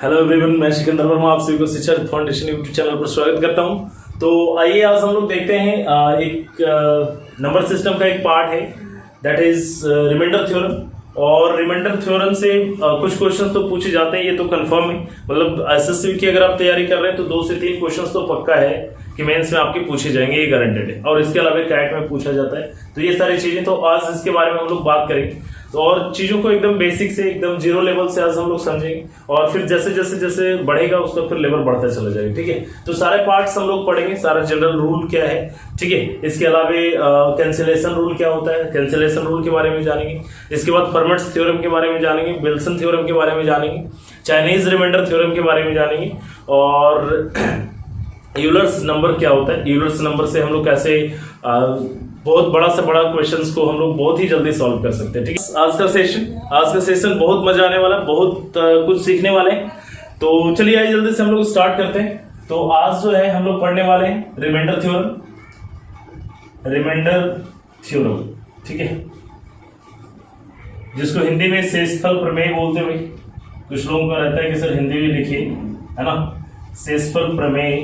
Hello everyone, मैं सिकंदर वर्मा आप सभी को शिक्षा फाउंडेशन यूट्यूब चैनल पर स्वागत करता हूं। तो आइए आज हम लोग देखते हैं एक नंबर सिस्टम का एक पार्ट है, दैट इज रिमाइंडर थ्योरम। और रिमाइंडर थ्योरम से कुछ क्वेश्चंस तो पूछे जाते हैं, ये तो कंफर्म है। मतलब एसएससी की अगर आप तैयारी कर रहे हैं तो 2 से 3 क्वेश्चंस तो पक्का है कि मेंस में आपके पूछे जाएंगे, ये गारंटेड है। और इसके अलावा कैट में पूछा जाता है। तो ये सारी चीजें तो आज इसके बारे में हम लोग बात करेंगे। तो और चीजों को एकदम बेसिक से एकदम जीरो लेवल से आज हम लोग समझेंगे, और फिर जैसे जैसे जैसे बढ़ेगा उसका फिर लेवल बढ़ता चला जाएगा। ठीक है, तो सारे पार्ट्स हम लोग पढ़ेंगे, सारा जनरल रूल क्या है, ठीक है। इसके अलावा कैंसिलेशन रूल क्या होता है, कैंसिलेशन रूल के बारे में जानेंगे। इसके बाद परमट्स थ्योरम के बारे में जानेंगे, विल्सन थ्योरम के बारे में जानेंगे, चाइनीज रिमाइंडर थ्योरम के बारे में जानेंगे, और यूलर्स नंबर क्या होता है, यूलर्स नंबर से हम लोग कैसे बहुत बड़ा से बड़ा क्वेश्चंस को हम लोग बहुत ही जल्दी सॉल्व कर सकते हैं। ठीक है, आज का सेशन बहुत मजा आने वाला, बहुत कुछ सीखने वाले हैं। तो चलिए आइए जल्दी से हम लोग स्टार्ट करते हैं। तो आज जो है हम लोग पढ़ने वाले हैं रिमाइंडर थ्योरम, ठीक है, जिसको हिंदी में शेषफल प्रमेय बोलते हैं। कुछ लोगों का रहता है कि सर हिंदी में लिखिए, है ना, शेषफल प्रमेय,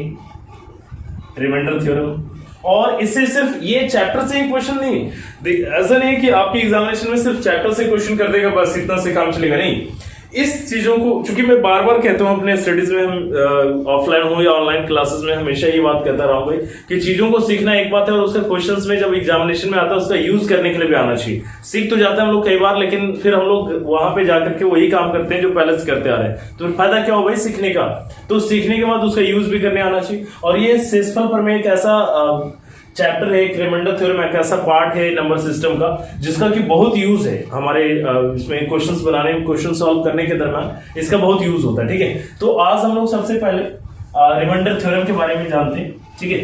रिमाइंडर थ्योरम। और इससे सिर्फ ये चैप्टर से ही क्वेश्चन नहीं, ऐसा नहीं कि आपके एग्जामिनेशन में सिर्फ चैप्टर से क्वेश्चन कर देगा बस इतना से काम चलेगा, नहीं। इस चीजों को, चूंकि मैं बार बार कहता हूं अपने स्टडीज में, हम ऑफलाइन हो या ऑनलाइन क्लासेस में हमेशा ये बात कहता रहा हूं भाई कि चीजों को सीखना एक बात है, और उसका क्वेश्चंस में जब एग्जामिनेशन में आता है उसका यूज करने के लिए भी आना चाहिए। सीख तो जाते हैं हम लोग कई बार, लेकिन फिर हम लोग वहां पे जाकर के वही काम करते हैं जो पहले से करते आ रहे हैं। तो फायदा क्या हो भाई सीखने का, तो सीखने के बाद उसका यूज भी करने आना चाहिए। और ये शेषफल प्रमेय एक ऐसा चैप्टर है, एक रिमाइंडर थ्योरम एक ऐसा पार्ट है नंबर सिस्टम का जिसका कि बहुत यूज है हमारे इसमें क्वेश्चंस बनाने में, क्वेश्चन सॉल्व करने के दरम्यान इसका बहुत यूज होता है। ठीक है, तो आज हम लोग सबसे पहले रिमाइंडर थ्योरम के बारे में जानते हैं। ठीक है,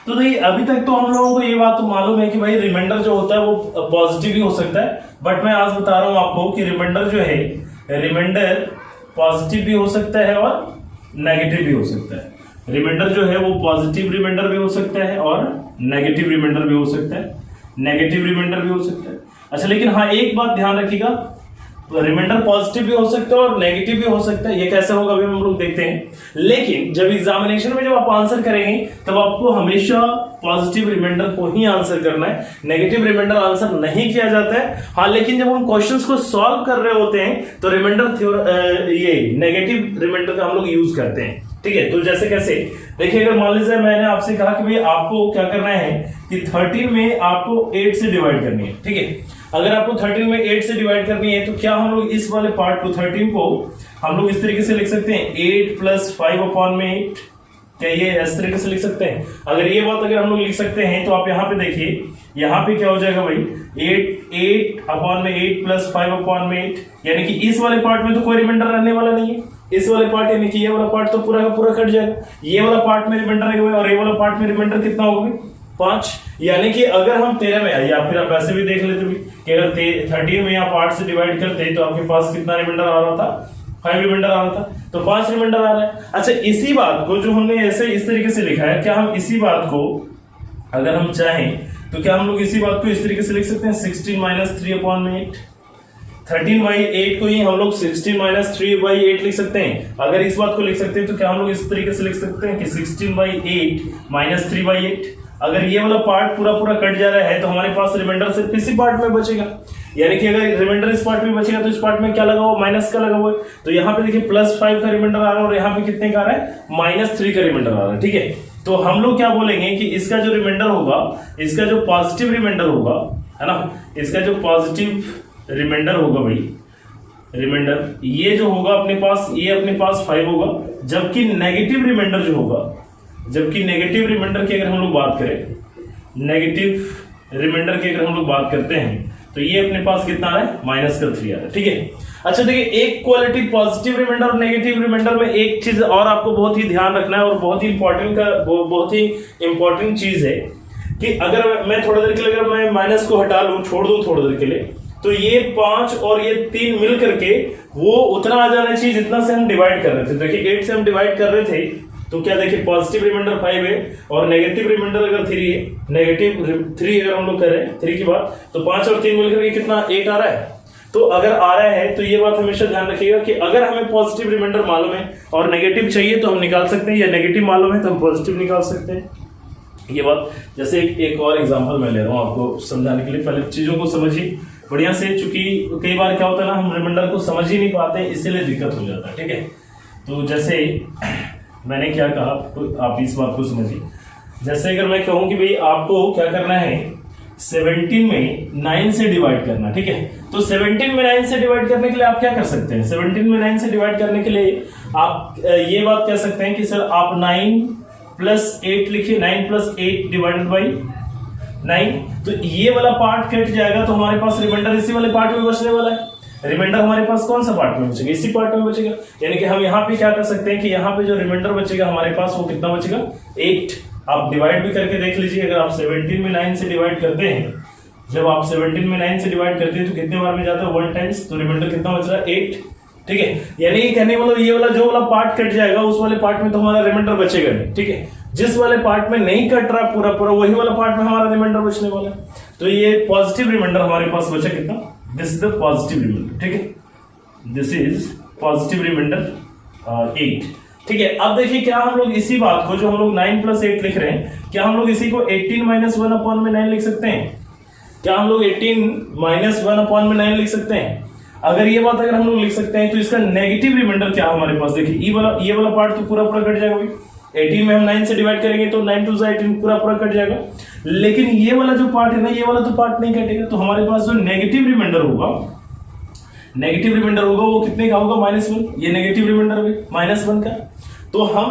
तो देखिए अभी तक तो हम लोगों को ये बात तो मालूम है कि भाई रिमाइंडर जो होता है वो पॉजिटिव भी हो सकता है, बट मैं आज बता रहा हूं आपको कि रिमाइंडर जो है, रिमाइंडर पॉजिटिव भी हो सकता है और नेगेटिव भी हो सकता है। रिमाइंडर जो है वो पॉजिटिव रिमाइंडर भी हो सकता है और नेगेटिव रिमाइंडर भी हो सकता है, नेगेटिव रिमाइंडर भी हो सकता है। अच्छा, लेकिन हाँ एक बात ध्यान रखिएगा, रिमाइंडर पॉजिटिव भी हो सकता है और नेगेटिव भी हो सकता है। ये कैसे होगा अभी हम लोग देखते हैं, लेकिन जब एग्जामिनेशन में जब आप आंसर करेंगे तब आपको हमेशा पॉजिटिव रिमाइंडर को ही आंसर करना है, नेगेटिव रिमाइंडर आंसर नहीं किया जाता है। हाँ, लेकिन जब हम क्वेश्चंस को सॉल्व कर रहे होते हैं तो रिमाइंडर ये नेगेटिव रिमाइंडर का हम लोग यूज करते हैं। ठीक है, तो जैसे कैसे देखिए, अगर मान लीजिए मैंने आपसे कहा कि भाई आपको क्या करना है कि 13 में आपको 8 से डिवाइड करनी है। ठीक है, अगर आपको 13 में 8 से डिवाइड करनी है तो क्या हम लोग इस वाले पार्ट को 13 को हम लोग इस तरीके से लिख सकते हैं 8 + 5/8। क्या ये इस तरीके से लिख सकते हैं? अगर ये बात अगर हम लोग लिख सकते हैं तो आप यहाँ पे देखिए, यहाँ पे क्या हो जाएगा भाई 8 + 5/8, यानी कि इस वाले पार्ट में तो कोई रिमाइंडर रहने वाला नहीं है। इस वाले पार्ट यानी कि ये वाला पार्ट तो पूरा का पूरा कट जाएगा। ये वाला पार्ट में रिमाइंडर है और ये वाला पार्ट में रिमाइंडर कितना होगा 5। यानी कि अगर हम 13 में, या फिर आप ऐसे भी देख लेते भी कि अगर 13 में आप 8 से डिवाइड करते तो आपके पास कितना रिमाइंडर आ रहा था, 5 रिमाइंडर आ रहा था, तो 5 रिमाइंडर आ रहा है। अच्छा, इसी बात को जो हमने ऐसे इस तरीके से लिखा है, क्या हम इसी बात को अगर हम चाहें तो क्या हम लोग इसी बात को इस तरीके से लिख सकते हैं 16 - 3/8। 13/8 को ही हम लोग 16 - 3/8 लिख सकते हैं। अगर इस बात को लिख सकते हैं तो क्या हम लोग इस तरीके से लिख सकते हैं कि 16/8 - 3/8। अगर ये वाला पार्ट पूरा पूरा कट जा रहा है तो हमारे पास रिमाइंडर सिर्फ इसी पार्ट में बचेगा। यानी कि अगर रिमाइंडर इस पार्ट में बचेगा तो इस पार्ट में क्या लगा हुआ, माइनस का लगा हुआ है। तो यहाँ पे देखिए +5 का रिमाइंडर आ रहा है और यहाँ पे कितने का आ रहा है, -3 का रिमाइंडर आ रहा है। ठीक है, तो हम लोग क्या बोलेंगे कि इसका जो रिमाइंडर होगा, इसका जो पॉजिटिव रिमाइंडर होगा, है ना, इसका जो पॉजिटिव रिमाइंडर होगा भाई, रिमाइंडर ये जो होगा अपने पास, ये अपने पास 5 होगा। जबकि नेगेटिव रिमाइंडर जो होगा, जबकि नेगेटिव रिमाइंडर की अगर हम लोग बात करें, नेगेटिव रिमाइंडर की अगर हम लोग बात करते हैं तो ये अपने पास कितना है, -3 आ रहा है। ठीक है, अच्छा देखिए, एक क्वालिटी पॉजिटिव रिमाइंडर और नेगेटिव रिमाइंडर में एक चीज और आपको बहुत ही ध्यान रखना है, और बहुत ही इंपॉर्टेंट चीज है कि अगर मैं थोड़ी देर के लिए, अगर मैं माइनस को हटा लूं, छोड़ दूं थोड़ी देर के लिए, तो ये 5 और ये 3 मिल करके वो उतना आ जाना चाहिए जितना से हम डिवाइड कर रहे थे। देखिए 8 से हम डिवाइड कर रहे थे तो क्या देखिए पॉजिटिव रिमाइंडर 5 है और नेगेटिव रिमाइंडर अगर 3 है, नेगेटिव 3 अगर हम लोग करें 3 की बात, तो 5 और 3 मिलकर के कितना 8 आ रहा है। तो अगर आ रहा है तो ये बात हमेशा ध्यान रखिएगा कि अगर हमें पॉजिटिव रिमाइंडर मालूम है और नेगेटिव चाहिए तो हम निकाल सकते हैं, या नेगेटिव मालूम है तो हम पॉजिटिव निकाल सकते हैं। ये बात जैसे एक और एग्जांपल मैं ले रहा हूँ आपको समझाने के लिए, पहले चीजों को समझिए बढ़िया से, चूंकि कई बार क्या होता है ना, हम रिमाइंडर को समझ ही नहीं पाते, इसीलिए दिक्कत हो जाता है। ठीक है, तो जैसे मैंने क्या कहा, आप इस बात को समझिए। जैसे अगर मैं कहूँ कि भाई आपको क्या करना है, 17 में 9 से डिवाइड करना। ठीक है, तो 17 में 9 से डिवाइड करने के लिए आप क्या कर सकते हैं, 17 में 9 से डिवाइड करने के लिए आप ये बात कह सकते हैं कि सर आप 9 + 8 लिखिए, 9 + 8 डिवाइडेड बाई 9। तो ये वाला पार्ट कट जाएगा तो हमारे पास रिमाइंडर इसी वाले पार्ट में बचने वाला है। रिमाइंडर हमारे पास कौन सा पार्ट में बचेगा, इसी पार्ट में बचेगा। यानी कि हम यहाँ पे क्या कर सकते हैं कि यहाँ पे जो रिमाइंडर बचेगा हमारे पास वो कितना बचेगा, 8। आप डिवाइड भी करके देख लीजिए, अगर आप 17 में 9 से डिवाइड करते हैं, जब आप 17 में 9 से डिवाइड करते हैं तो कितने बार में जाता है, 1 टाइम्स, तो रिमाइंडर कितना बच रहा है, 8। ठीक है, यानी कि कहने मतलब ये वाला जो वाला पार्ट कट जाएगा उस वाले पार्ट में तो हमारा रिमाइंडर बचेगा नहीं। ठीक है, जिस वाले पार्ट में नहीं कट रहा पूरा पूरा वही वाला पार्ट में हमारा रिमाइंडर बचने वाला है। तो ये पॉजिटिव रिमाइंडर हमारे पास बचा कितना, this is the positive remainder. ठीक है, दिस इज पॉजिटिव रिमाइंडर 8। ठीक है, अब देखिए क्या हम लोग इसी बात को जो हम लोग 9 + 8 लिख रहे हैं, क्या हम लोग इसी को 18 - 1/9 लिख सकते हैं? क्या हम लोग 18 - 1/9 लिख सकते हैं? अगर ये बात अगर हम लोग लिख सकते हैं तो इसका नेगेटिव रिमाइंडर क्या हमारे पास, देखिए ये वाला पार्ट तो पूरा पूरा कट जाएगा भाई। 18 में हम 9 से डिवाइड करेंगे तो 9 × 2 = 18 पूरा पूरा कट जाएगा। लेकिन ये वाला जो पार्ट है ना, ये वाला तो पार्ट नहीं कटेगा। तो हमारे पास जो नेगेटिव रिमाइंडर होगा वो कितने का होगा, -1। ये नेगेटिव रिमाइंडर है -1 का। तो हम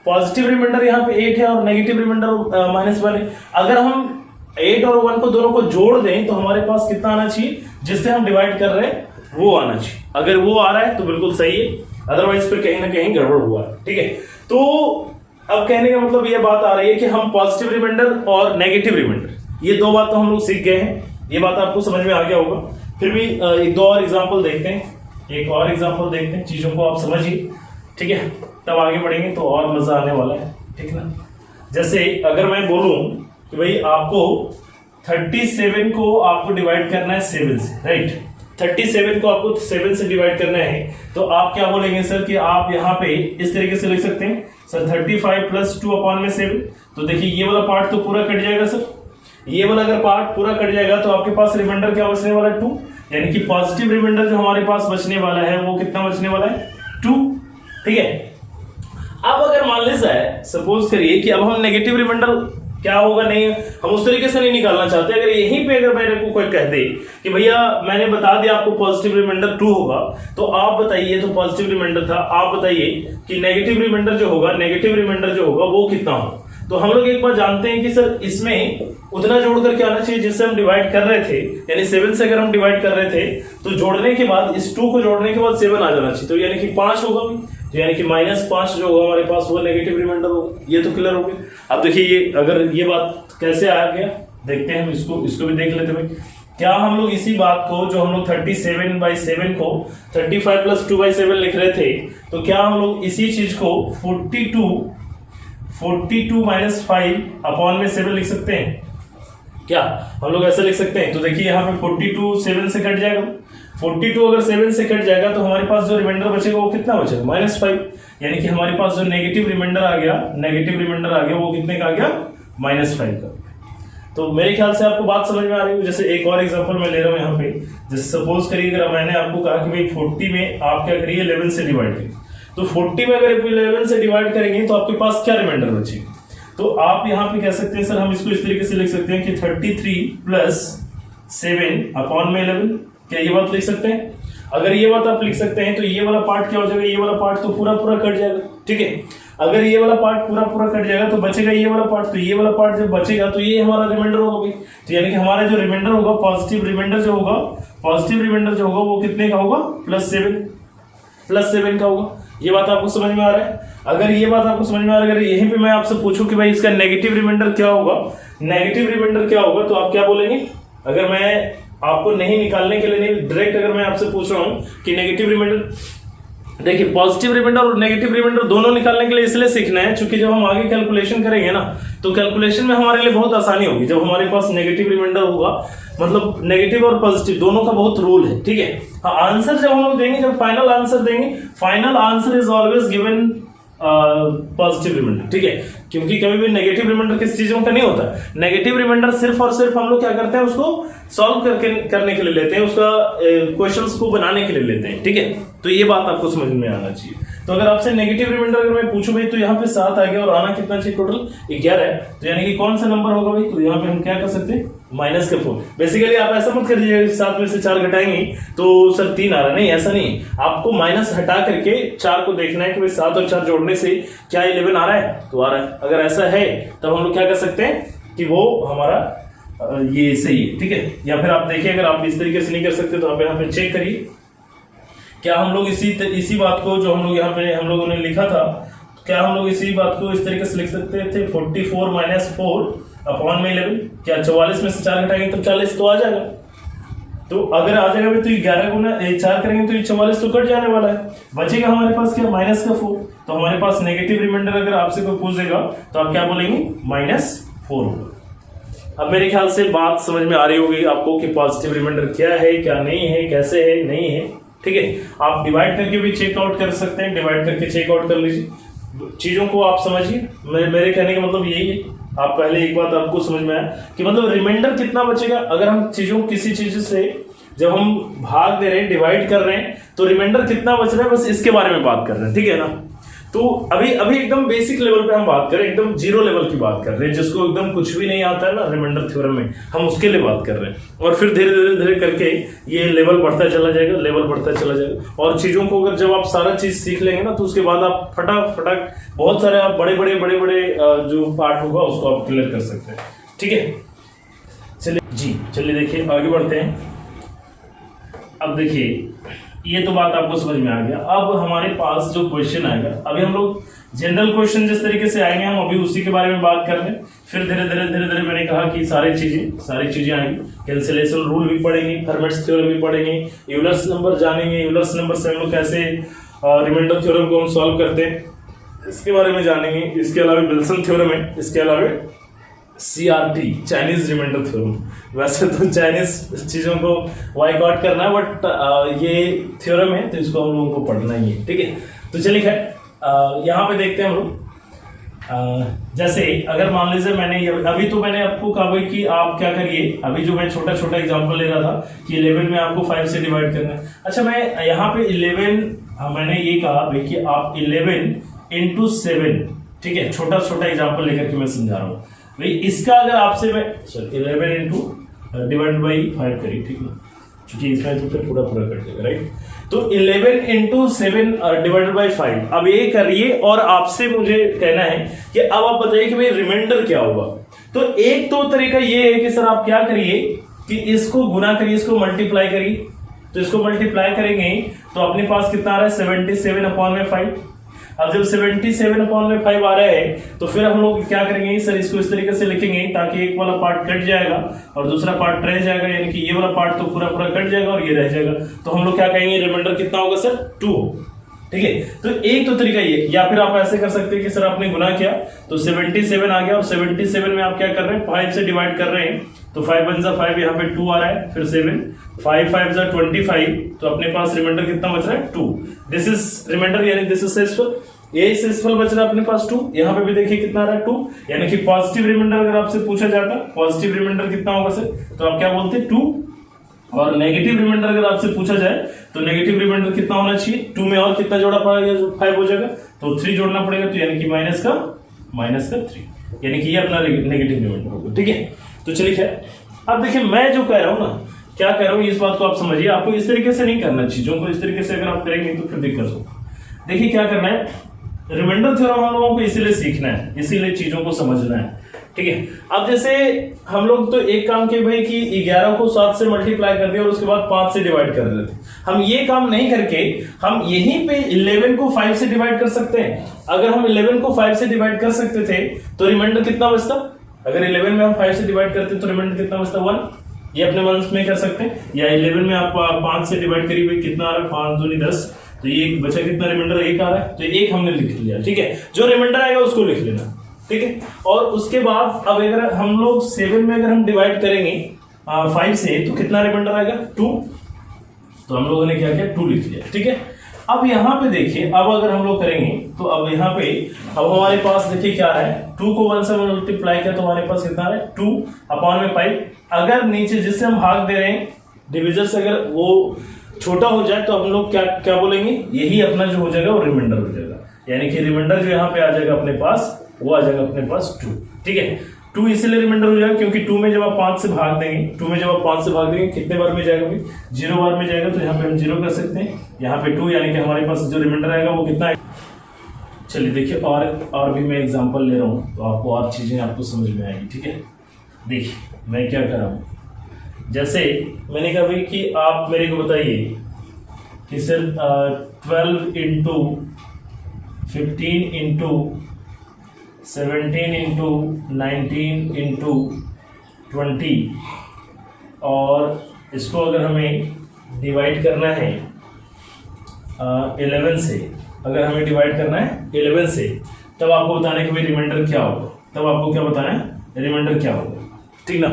पॉजिटिव रिमाइंडर यहाँ पे 8 है और नेगेटिव रिमाइंडर -1 है। अगर हम 8 और 1 को दोनों को जोड़ दें तो हमारे पास कितना आना चाहिए, जिससे हम डिवाइड कर रहे हैं वो आना चाहिए। अगर वो आ रहा है तो बिल्कुल सही है, अदरवाइज फिर कहीं ना कहीं गड़बड़ हुआ है। ठीक है, तो अब कहने का मतलब ये बात आ रही है कि हम पॉजिटिव रिमाइंडर और नेगेटिव रिमाइंडर ये दो बात तो हम लोग सीख गए हैं, ये बात आपको समझ में आ गया होगा। फिर भी एक दो और एग्जांपल देखते हैं, चीजों को आप समझिए। ठीक है, तब आगे बढ़ेंगे तो और मजा आने वाला है। ठीक ना, जैसे अगर मैं बोलूं कि भाई आपको 37 को आपको डिवाइड करना है 7 से, राइट। 37 को आपको 7 से डिवाइड करना है, तो आप क्या बोलेंगे सर कि आप यहाँ पे इस तरीके से लिख सकते हैं सर 35 + 2/7। तो देखिए ये वाला पार्ट तो पूरा कट जाएगा सर, ये वाला अगर पार्ट पूरा कट जाएगा तो आपके पास रिमाइंडर क्या बचने वाला है, 2। यानी कि पॉजिटिव रिमाइंडर जो हमारे पास बचने वाला है वो कितना बचने वाला है, 2। ठीक है, अब अगर मान लीजिए सपोज करिए कि अब हम नेगेटिव रिमाइंडर क्या होगा, नहीं हम उस तरीके से नहीं निकालना चाहते। अगर यहीं पे अगर मेरे को कोई कह दे कि भैया मैंने बता दिया आपको पॉजिटिव रिमाइंडर 2 होगा, तो आप बताइए, तो पॉजिटिव रिमाइंडर था, आप बताइए कि नेगेटिव रिमाइंडर जो होगा वो कितना होगा। तो हम लोग एक बार जानते हैं कि सर इसमें उतना जोड़ करके आना चाहिए जिससे हम डिवाइड कर रहे थे, यानी 7 से अगर हम डिवाइड कर रहे थे तो जोड़ने के बाद इस 2 को जोड़ने के बाद 7 आ जाना चाहिए, तो यानी कि 5 होगा, तो यानी कि -5 जो होगा हमारे पास वो नेगेटिव रिमाइंडर होगा। ये तो क्लियर हो गया। अब देखिए ये अगर ये बात कैसे आ गया देखते हैं, हम इसको भी देख लेते हैं। क्या हम लोग इसी बात को जो हम लोग 37/7 को 35 + 2/7 लिख रहे थे, तो क्या हम लोग इसी चीज को 42 - 5/7 लिख सकते हैं? क्या हम लोग ऐसे लिख सकते हैं? तो देखिए यहाँ पे 42 7 से कट जाएगा, 42 अगर 7 से कट जाएगा तो हमारे पास जो रिमाइंडर बचेगा वो कितना बचेगा, -5। यानी कि हमारे पास जो नेगेटिव रिमाइंडर आ गया वो कितने का आ गया, -5 का। तो मेरे ख्याल से आपको बात समझ में आ रही है। जैसे एक और एग्जांपल मैं ले रहा हूँ यहाँ पे, जैसे सपोज करिए अगर मैंने आपको कहा कि भाई 40 में आप क्या करिए 11 से डिवाइड करिए, तो 40 में अगर 11 से डिवाइड करेंगे तो आपके पास क्या रिमाइंडर बचेगा। तो आप यहाँ पे कह सकते हैं सर हम इसको इस तरीके से लिख सकते हैं कि 33 + 7/11। क्या ये बात लिख सकते हैं? अगर ये बात आप लिख सकते हैं तो ये वाला पार्ट क्या हो जाएगा, ये वाला पार्ट तो पूरा पूरा कट जाएगा। ठीक है, अगर ये वाला पार्ट पूरा पूरा कट जाएगा तो बचेगा ये वाला पार्ट, तो ये वाला पार्ट जब बचेगा तो ये हमारा रिमाइंडर होगा। तो यानी कि हमारा जो रिमाइंडर होगा, पॉजिटिव रिमाइंडर जो होगा वो कितने का होगा, +7 का होगा। ये बात आपको समझ में आ रहा है? अगर ये बात आपको समझ में आ रहा है, अगर यहीं पे मैं आपसे पूछूं कि भाई इसका नेगेटिव रिमाइंडर क्या होगा, तो आप क्या बोलेंगे? अगर मैं आपको नहीं निकालने के लिए, नहीं डायरेक्ट अगर मैं आपसे पूछ रहा हूं कि नेगेटिव रिमाइंडर देखिए पॉजिटिव रिमाइंडर और नेगेटिव रिमाइंडर दोनों निकालने के लिए इसलिए सीखना है क्योंकि जब हम आगे कैलकुलेशन करेंगे ना तो कैलकुलेशन में हमारे लिए बहुत आसानी होगी जब हमारे पास नेगेटिव रिमाइंडर होगा। मतलब नेगेटिव और पॉजिटिव दोनों का बहुत रूल है, ठीक है। हाँ, आंसर जब हम लोग देंगे, जब फाइनल आंसर देंगे, final answer is always given positive remainder, ठीक है। क्योंकि कभी भी नेगेटिव रिमाइंडर किस चीजों का नहीं होता। नेगेटिव रिमाइंडर सिर्फ और सिर्फ हम लोग क्या करते हैं, उसको सॉल्व करने के लिए लेते हैं, उसका क्वेश्चंस को बनाने के लिए लेते हैं, ठीक है। तो ये बात आपको समझ में आना चाहिए। तो अगर आपसे नेगेटिव रिमाइंडर अगर मैं पूछूं भाई तो यहाँ पे 7 आ गया और आना कितना चाहिए, टोटल 11 है। तो यानी कि कौन सा नंबर होगा भाई, तो यहाँ पे हम क्या कर सकते हैं, माइनस का 4। बेसिकली आप ऐसा मत करिए 7 में से 4 घटाएंगे तो सर 3 आ रहा है, नहीं ऐसा नहीं। आपको माइनस हटा करके 4 को देखना है कि भाई 7 और 4 जोड़ने से क्या 11 आ रहा है, तो आ रहा है। अगर ऐसा है तब हम लोग क्या कर सकते हैं कि वो हमारा ये सही है, ठीक है। या फिर आप देखिए अगर आप इस तरीके से नहीं कर सकते तो आप यहाँ पे चेक करिए, क्या हम लोग इसी बात को जो हम लोग यहाँ पे हम लोगों ने लिखा था, क्या हम लोग इसी बात को इस तरीके से लिख सकते थे 44 - 4 अपॉन में 11। क्या 44 में से 4 घटाएंगे तो 40 तो आ जाएगा। तो अगर आ जाएगा तो 11 गुना 4 करेंगे तो ये 44 तो कट जाने वाला है। बचेगा हमारे पास क्या, माइनस का 4। तो हमारे पास नेगेटिव रिमाइंडर अगर आपसे कोई पूछेगा तो आप क्या बोलेंगे, -4 होगा। अब मेरे ख्याल से बात समझ में आ रही होगी आपको कि पॉजिटिव रिमाइंडर क्या है, क्या नहीं है, कैसे है, नहीं है, ठीक है। आप डिवाइड करके भी चेकआउट कर सकते हैं, डिवाइड करके चेकआउट कर लीजिए। चीजों को आप समझिए, मेरे कहने का मतलब यही है। आप पहले एक बात आपको समझ में आया कि मतलब रिमाइंडर कितना बचेगा। अगर हम चीजों किसी चीज से जब हम भाग दे रहे हैं, डिवाइड कर रहे हैं, तो रिमाइंडर कितना बच रहा है, बस इसके बारे में बात कर रहे हैं, ठीक है ना। तो अभी एकदम बेसिक लेवल पे हम बात करें, एकदम जीरो लेवल की बात कर रहे हैं, जिसको एकदम कुछ भी नहीं आता है ना रिमाइंडर थ्योरम में, हम उसके लिए बात कर रहे हैं। और फिर धीरे धीरे धीरे करके ये लेवल बढ़ता चला जाएगा, लेवल बढ़ता चला जाएगा। और चीजों को अगर जब आप सारा चीज सीख लेंगे ना तो उसके बाद आप फटाफट बहुत सारे आप बड़े बड़े जो पार्ट होगा उसको आप क्लियर कर सकते हैं, ठीक है। चलिए देखिए आगे बढ़ते हैं। अब देखिए ये तो बात आपको समझ में आ गया। अब हमारे पास जो क्वेश्चन आएगा, अभी हम लोग जनरल क्वेश्चन जिस तरीके से आएंगे हम अभी उसी के बारे में बात कर रहे हैं। फिर धीरे धीरे मैंने कहा कि सारी चीजें आएंगी। कैंसिलेशन रूल भी पढ़ेंगे, हर्मिट्स थ्योरम भी पढ़ेंगे, यूलर्स नंबर जानेंगे, यूलर्स नंबर से हम लोग कैसे रिमाइंडर थ्योरम को हम सॉल्व करते हैं इसके बारे में जानेंगे। इसके अलावा विल्सन थ्योरम है, इसके अलावा CRT चाइनीज रिमाइंडर थ्योरम। वैसे तो चाइनीज चीजों को बायकॉट करना है, बट ये थ्योरम है तो इसको हम लोगों को पढ़ना ही है, ठीक है। तो चलिए खैर यहाँ पे देखते हैं हम लोग। जैसे अगर मान लीजिए अभी तो मैंने आपको कहा भाई कि आप क्या करिए, अभी जो मैं छोटा एग्जांपल ले रहा था कि 11 में आपको 5 से डिवाइड करना है। अच्छा मैं यहाँ पे 11 मैंने ये कहा भाई कि आप 11 × 7, ठीक है, छोटा एग्जांपल लेकर के मैं समझा रहा हूँ भाई। इसका अगर आपसे मैं 11 × डिवाइड बाई 5 करिए, ठीक है, क्योंकि इसमें तो फिर पूरा कट जाएगा, राइट। तो 11 × 7 डिवाइडेड बाई 5 अब ये करिए और आपसे मुझे कहना है कि अब आप बताइए कि भाई रिमाइंडर क्या होगा। तो एक तो तरीका ये है कि सर आप क्या करिए कि इसको गुना करिए, इसको मल्टीप्लाई करिए। तो इसको मल्टीप्लाई करेंगे तो अपने पास कितना आ रहा है, 77/5। अब जब 77/5 आ रहा है तो फिर हम लोग क्या करेंगे सर, इसको इस तरीके से लिखेंगे ताकि एक वाला पार्ट कट जाएगा और दूसरा पार्ट रह जाएगा, यानी कि ये वाला पार्ट तो पूरा कट जाएगा और ये रह जाएगा। तो हम लोग क्या कहेंगे, रिमाइंडर कितना होगा सर, 2, ठीक है। तो एक तो तरीका ये, या फिर आप ऐसे कर सकते हैं कि सर आपने गुना किया तो 77 आ गया और 77 में आप क्या कर रहे हैं, 5 से डिवाइड कर रहे हैं। तो 5 × 5 यहाँ पे 2 आ रहा है, फिर 7, 5 × 5 = 25। तो अपने पास रिमाइंडर कितना बच रहा है, 2। दिस इज रिमाइंडर, यानी दिस इज सेसफुल। ये सेसफुल बच रहा है अपने पास 2। यहाँ पे भी देखिए कितना आ रहा है, 2। यानी कि पॉजिटिव रिमाइंडर अगर आपसे पूछा जाता, पॉजिटिव रिमाइंडर कितना होगा सर, तो आप क्या बोलते, 2। और नेगेटिव रिमाइंडर अगर आपसे पूछा जाए तो नेगेटिव रिमाइंडर कितना होना चाहिए, 2 में और कितना जोड़ा पड़ेगा, 5 हो जाएगा, तो 3 जोड़ना पड़ेगा, तो यानी कि माइनस का 3, यानी कि ये अपना नेगेटिव रिमाइंडर होगा, ठीक है। तो चलिए खैर अब देखिए मैं जो कह रहा हूँ ना, क्या कह रहा हूँ इस बात को आप समझिए। आपको इस तरीके से नहीं करना, चीजों को इस तरीके से अगर आप करेंगे तो फिर दिक्कत होगा। देखिए क्या करना है, रिमाइंडर थ्योरम हम लोगों को इसीलिए सीखना है, इसीलिए चीजों को समझना है, ठीक है। अब जैसे हम लोग तो एक काम किए भाई कि 11 को 7 से मल्टीप्लाई कर दिया और उसके बाद 5 से डिवाइड कर देते। हम ये काम नहीं करके हम यहीं पे 11 को 5 से डिवाइड कर सकते हैं। अगर हम 11 को 5 से डिवाइड कर सकते थे तो रिमाइंडर कितना बचता, अगर 11 में हम 5 से डिवाइड करते तो रिमाइंडर कितना बचता, 1। ये अपने वंश में कर सकते हैं। या 11 में आप 5 से डिवाइड करिए, कितना आ रहा है, 5 दूनी 10, तो ये बचा कितना रिमाइंडर, 1 आ रहा है, तो 1 हमने लिख लिया, ठीक है। जो रिमाइंडर आएगा उसको लिख लेना, ठीक है। और उसके बाद अब अगर हम लोग 7 में अगर हम डिवाइड करेंगे 5 से, तो कितना रिमाइंडर आएगा, 2। तो हम लोगों ने क्या किया, 2 लिख लिया, ठीक है। अब यहाँ पे देखिए, अब अगर हम लोग करेंगे तो अब यहाँ पे अब हमारे पास देखिए क्या है, 2 को 1 से मल्टीप्लाई किया तो हमारे पास कितना है, 2 अपॉन में 5। अगर नीचे जिससे हम भाग दे रहे हैं डिविजन से अगर वो छोटा हो जाए तो हम लोग क्या क्या बोलेंगे, यही अपना जो हो जाएगा वो रिमाइंडर हो जाएगा। यानी कि रिमाइंडर जो यहाँ पे आ जाएगा अपने पास, वो आ जाएगा अपने पास 2, ठीक है। 2 इसलिए रिमाइंडर हो जाएगा क्योंकि 2 में जब आप 5 से भाग देंगे, 2 में जब आप 5 से भाग देंगे कितने बार में जाएगा भाई, 0 बार में जाएगा। तो यहाँ पे हम 0 कर सकते हैं, यहाँ पे 2, यानी कि हमारे पास जो रिमाइंडर आएगा वो कितना है। चलिए देखिए, और भी मैं एग्जांपल ले रहा हूँ तो आपको और चीजें आपको समझ में आएगी, ठीक है। देखिए मैं क्या कर रहा हूँ, जैसे मैंने कहा भाई कि आप मेरे को बताइए कि sir 12 into 15 into 17 into 19 into 20, और इसको अगर हमें डिवाइड करना है 11 से, अगर हमें डिवाइड करना है 11 से, तब आपको बताना है कि भाई रिमाइंडर क्या होगा। तब आपको क्या बताना है, रिमाइंडर क्या होगा, ठीक ना।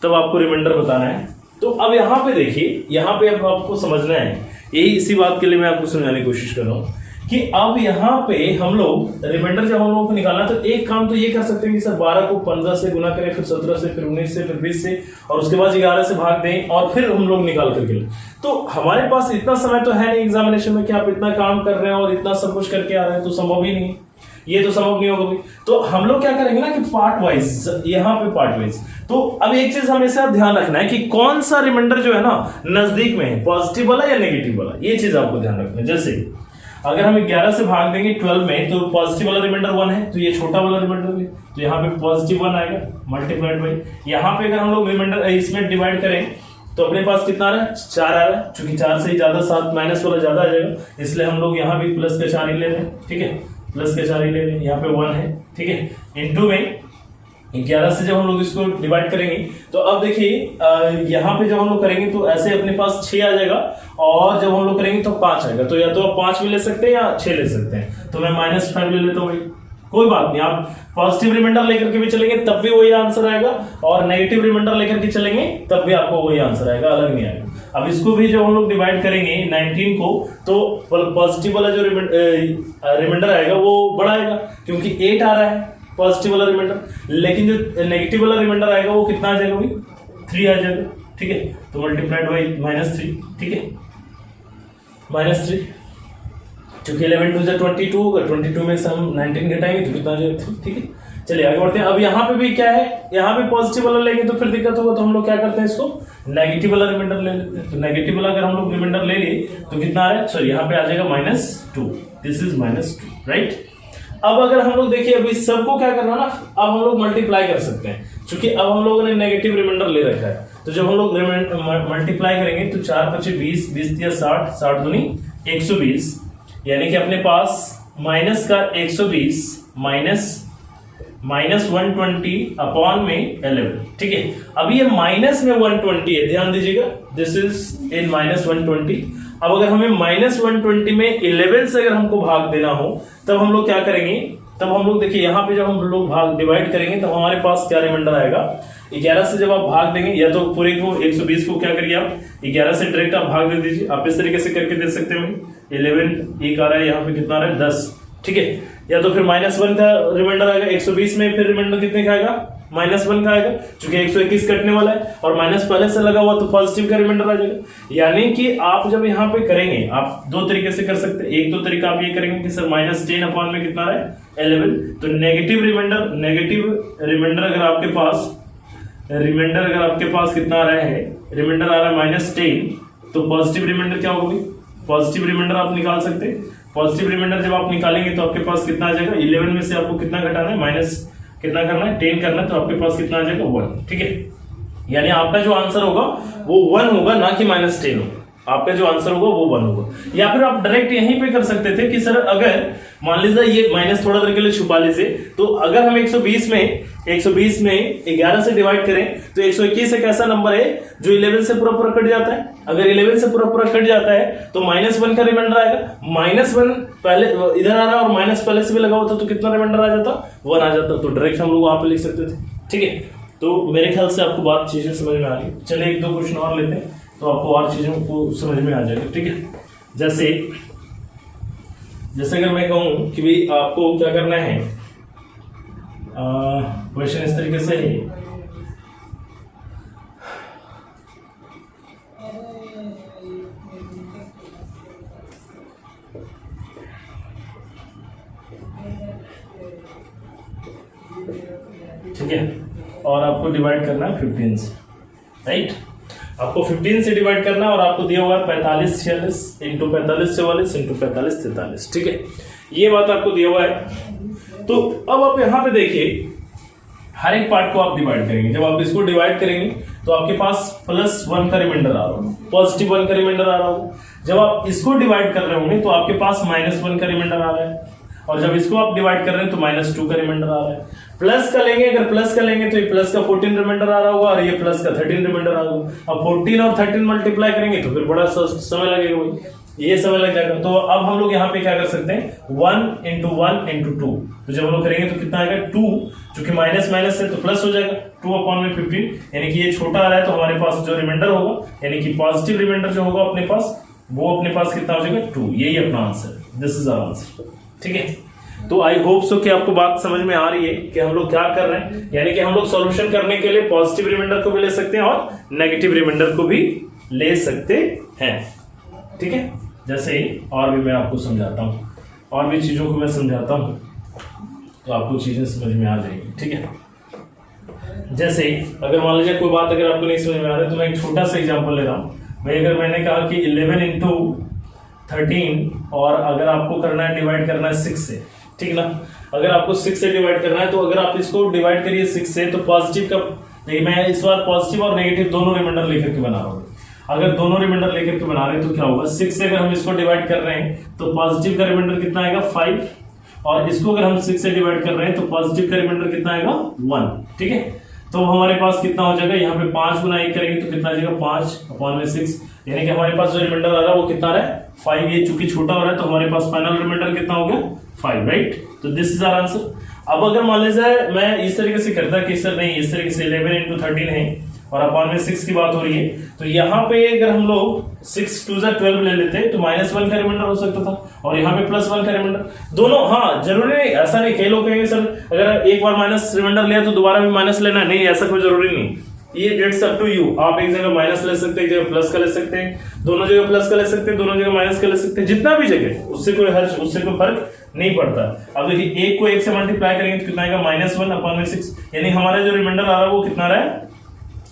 तब आपको रिमाइंडर बताना है। तो अब यहाँ पे देखिए, यहाँ पे अब आपको समझना है, यही इसी बात के लिए मैं आपको समझाने की कोशिश कर रहा हूँ कि अब यहाँ पे हम लोग रिमाइंडर जब हम लोगों को निकालना, तो एक काम तो ये कर सकते हैं कि सर 12 को 15 से गुना करें, फिर 17 से, फिर 19 से, फिर 20 से, और उसके बाद 11 से भाग दें, और फिर हम लोग निकाल करके लें। तो हमारे पास इतना समय तो है नहीं एग्जामिनेशन में कि आप इतना काम कर रहे हैं और इतना सब कुछ करके आ रहे हैं, तो संभव ही नहीं, ये तो संभव नहीं होगा भाई। तो हम लोग क्या करेंगे ना कि पार्ट वाइज, यहाँ पे पार्ट वाइज। तो अब एक चीज हमेशा ध्यान रखना है कि कौन सा रिमाइंडर जो है ना नजदीक में है, पॉजिटिव वाला या नेगेटिव वाला, ये चीज आपको ध्यान रखना है। जैसे अगर हम 11 से भाग देंगे 12 में, तो पॉजिटिव वाला रिमाइंडर 1 है, तो ये छोटा वाला रिमाइंडर भी, तो यहाँ पे पॉजिटिव 1 आएगा मल्टीप्लाइड बाई, यहाँ पे अगर हम लोग रिमाइंडर इसमें डिवाइड करें तो अपने पास कितना आ रहा है, 4 आ रहा है। चूंकि 4 से ज्यादा 7 माइनस वाला ज्यादा आ जाएगा, इसलिए हम लोग यहाँ भी प्लस का 4 ही ले रहे हैं, ठीक है, प्लस का 4 ही ले रहे हैं। यहाँ पे 1 है, ठीक है। इंटू में 11 से जब हम लोग इसको डिवाइड करेंगे, तो अब देखिए यहाँ पे जब हम लोग करेंगे तो ऐसे अपने पास 6 आ जाएगा, और जब हम लोग करेंगे तो 5 आएगा। तो या तो आप 5 भी ले सकते हैं या 6 ले सकते हैं, तो मैं -5 ले लेता हूँ भाई, कोई बात नहीं। आप पॉजिटिव रिमाइंडर लेकर के भी चलेंगे तब भी वही आंसर आएगा, और नेगेटिव रिमाइंडर लेकर के चलेंगे तब भी आपको वही आंसर आएगा, अलग नहीं आएगा। अब इसको भी जब हम लोग डिवाइड करेंगे 19 को, तो पॉजिटिव वाला जो रिमाइंडर आएगा वो बड़ा आएगा, क्योंकि 8 आ रहा है पॉजिटिव वाला रिमाइंडर, लेकिन जो नेगेटिव वाला रिमाइंडर आएगा वो कितना आ जाएगा भाई, 3 आ जाएगा, ठीक है। तो मल्टीप्लाइड बाई -3, ठीक है, -3, चूंकि 11 2 22 होगा, 22 में से हम 19 घटाएंगे तो कितना आ जाएगा, ठीक है। चलिए आगे बढ़ते हैं। अब यहाँ पे भी क्या है, यहाँ पे पॉजिटिव वाला लेंगे तो फिर दिक्कत होगा, तो हम लोग क्या करते हैं, इसको नेगेटिव वाला रिमाइंडर ले लेते हैं। तो नेगेटिव वाला अगर हम लोग रिमाइंडर ले लिए तो कितना आ रहा है, सॉरी यहाँ पे आ जाएगा -2, दिस इज -2, राइट। अब अगर हम लोग देखिए, अभी सबको क्या करना ना, अब हम लोग मल्टीप्लाई कर सकते हैं, क्योंकि अब हम लोगों ने नेगेटिव रिमाइंडर ले रखा है। तो जब हम लोग मल्टीप्लाई करेंगे तो 4 5 20, 20 या 60, 60 दूनी 120, यानी कि अपने पास माइनस का 120 माइनस 120 अपॉन में 11, ठीक है। अब ये माइनस में 120 है, ध्यान दीजिएगा, दिस इज इन -120। अब अगर हमें -120 में 11 से अगर हमको भाग देना हो, तब हम लोग क्या करेंगे, तब हम लोग देखिए यहाँ पे जब हम लोग भाग डिवाइड करेंगे तब हमारे पास क्या रिमाइंडर आएगा, 11 से जब आप भाग देंगे, या तो पूरे को 120 को क्या करिए आप 11 से डायरेक्ट आप भाग दे दीजिए, आप इस तरीके से करके दे सकते हैं। 11 एक आ रहा है, यहाँ पे कितना आ रहा है 10, ठीक है। या तो फिर -1 का रिमाइंडर आएगा 120 में, फिर रिमाइंडर कितने का आएगा, -1 का आएगा, क्योंकि 121 कटने वाला है और माइनस पहले से लगा हुआ, तो पॉजिटिव का रिमाइंडर आ जाएगा। यानी कि आप जब यहाँ पे करेंगे, आप 2 तरीके से कर सकते हैं। एक तो तरीका आप ये करेंगे कि सर -10 अपॉन में कितना है 11, तो नेगेटिव रिमाइंडर अगर आपके पास कितना आ रहा है, रिमाइंडर आ रहा है -10, तो पॉजिटिव रिमाइंडर क्या होगा, पॉजिटिव रिमाइंडर आप निकाल सकते हैं। पॉजिटिव रिमाइंडर जब आप निकालेंगे तो आपके पास कितना आ जाएगा, 11 में से आपको कितना घटाना है, माइनस कितना करना है, 10 करना है, तो आपके पास कितना आ जाएगा 1, ठीक है। यानी आपका जो आंसर होगा वो 1 होगा, ना कि -10 होगा। आपका जो आंसर होगा वो 1 होगा। या फिर आप डायरेक्ट यहीं पे कर सकते थे कि सर अगर मान लीजिए ये माइनस थोड़ा देर के लिए छुपा लीजिए, तो अगर हम 120 में 11 से डिवाइड करें तो 121 एक ऐसा नंबर है जो 11 से पूरा पूरा कट जाता है। अगर 11 से पूरा पूरा कट जाता है तो -1 का रिमाइंडर आएगा। -1 पहले इधर आ रहा है और माइनस पहले से भी लगा होता तो कितना रिमाइंडर आ जाता? 1 आ जाता। तो डायरेक्ट हम लोग वहां पे लिख सकते थे। ठीक है, तो मेरे ख्याल से आपको बात चीजें समझ में आ रही है। चलिए 1-2 क्वेश्चन और लेते हैं तो आपको और चीजों को समझ में आ जाएगा। ठीक है, जैसे अगर मैं कहूं कि भाई आपको क्या करना है, क्वेश्चन इस तरीके से है, ठीक है, और आपको डिवाइड करना है 15 से, राइट। आपको 15 से डिवाइड करना है और आपको दिया हुआ है 45 46 इंटू 45 44 इंटू 45 43। ठीक है, ये बात आपको दिया हुआ है। तो अब आप यहाँ पे देखिए, हर एक पार्ट को आप डिवाइड करेंगे। जब आप इसको डिवाइड करेंगे तो आपके पास +1 का रिमाइंडर आ रहा होगा, +1 का रिमाइंडर आ रहा होगा। जब आप इसको डिवाइड कर रहे होंगे तो आपके पास -1 का रिमाइंडर आ रहा है, और जब इसको आप डिवाइड कर रहे हैं तो -2 का रिमाइंडर आ रहा है। प्लस का लेंगे, अगर प्लस का लेंगे तो ये प्लस का 14 रिमाइंडर आ रहा होगा और ये प्लस का 13 रिमाइंडर आ रहा होगा। अब 14 और 13 मल्टीप्लाई करेंगे तो फिर बड़ा समय लगेगा भाई, ये समय लग जाएगा। तो अब हम लोग यहाँ पे क्या कर सकते हैं, 1 इंटू 1 इंटू 2। तो जब हम लोग करेंगे तो कितना आएगा 2, चूंकि माइनस माइनस है तो प्लस हो जाएगा 2/15, यानी कि ये छोटा आ रहा है तो हमारे पास जो रिमाइंडर होगा, यानी कि पॉजिटिव रिमाइंडर जो होगा अपने पास, वो अपने पास कितना हो जाएगा 2। यही अपना answer, this is our answer. ठीक है, तो आई होप सो कि आपको बात समझ में आ रही है कि हम लोग क्या कर रहे हैं। यानी कि हम लोग सॉल्यूशन करने के लिए पॉजिटिव रिमाइंडर को भी ले सकते हैं और नेगेटिव रिमाइंडर को भी ले सकते हैं। ठीक है, जैसे ही और भी मैं आपको समझाता हूँ, और भी चीज़ों को मैं समझाता हूँ तो आपको चीज़ें समझ में आ जाएगी। ठीक है, जैसे अगर मान लीजिए कोई बात अगर आपको नहीं समझ में आ रहा है तो मैं एक छोटा सा एग्जाम्पल ले रहा हूँ भाई। अगर मैंने कहा कि 11 इंटू 13 और अगर आपको करना है डिवाइड करना है 6 से, ठीक ना। अगर आपको 6 से डिवाइड करना है तो अगर आप इसको डिवाइड करिए 6 से तो पॉजिटिव का, देखिए मैं इस बार पॉजिटिव और नेगेटिव दोनों रिमाइंडर लेकर के बना रहा हूँ। अगर दोनों रिमाइंडर लेकर के बना रहे हैं तो क्या होगा, 6 से अगर हम इसको डिवाइड कर रहे हैं तो पॉजिटिव का रिमाइंडर कितना आएगा 5, और इसको अगर हम 6 से डिवाइड कर रहे हैं तो पॉजिटिव का रिमाइंडर कितना आएगा 1। ठीक है, तो हमारे पास कितना हो जाएगा, यहाँ पे 5 गुना 1 करेंगे तो कितना आ जाएगा 5/6, यानी कि हमारे पास जो रिमाइंडर आ रहा है वो कितना आ रहा है 5। ये चूंकि छोटा हो रहा है तो हमारे पास फाइनल रिमाइंडर कितना हो गया 5, राइट। तो दिस इज आवर आंसर। अब अगर मान लीजिए मैं इस तरीके से करता कि सर नहीं, इस तरीके से 11 इंटू 13 है और अपॉन में 6 की बात हो रही है, तो यहाँ पे अगर हम लोग 6 2 12 ले लेते तो -1 का रिमाइंडर हो सकता था और यहाँ पे +1 का रिमाइंडर, दोनों। हाँ, जरूरी नहीं, ऐसा नहीं, कई लोग कहेंगे सर अगर एक बार माइनस रिमाइंडर लिया तो दोबारा भी माइनस लेना, नहीं, ऐसा कोई जरूरी नहीं। ये इट्स अप टू यू। आप एक जगह माइनस ले सकते हैं, एक जगह प्लस का ले सकते हैं, दोनों जगह प्लस का ले सकते हैं, दोनों जगह माइनस का ले सकते हैं, जितना भी जगह, उससे कोई फर्क नहीं पड़ता। अब देखिए 1 को 1 से मल्टीप्लाई करेंगे तो कितना आएगा -1/6, यानी हमारा जो रिमाइंडर आ रहा है वो कितना आ रहा है,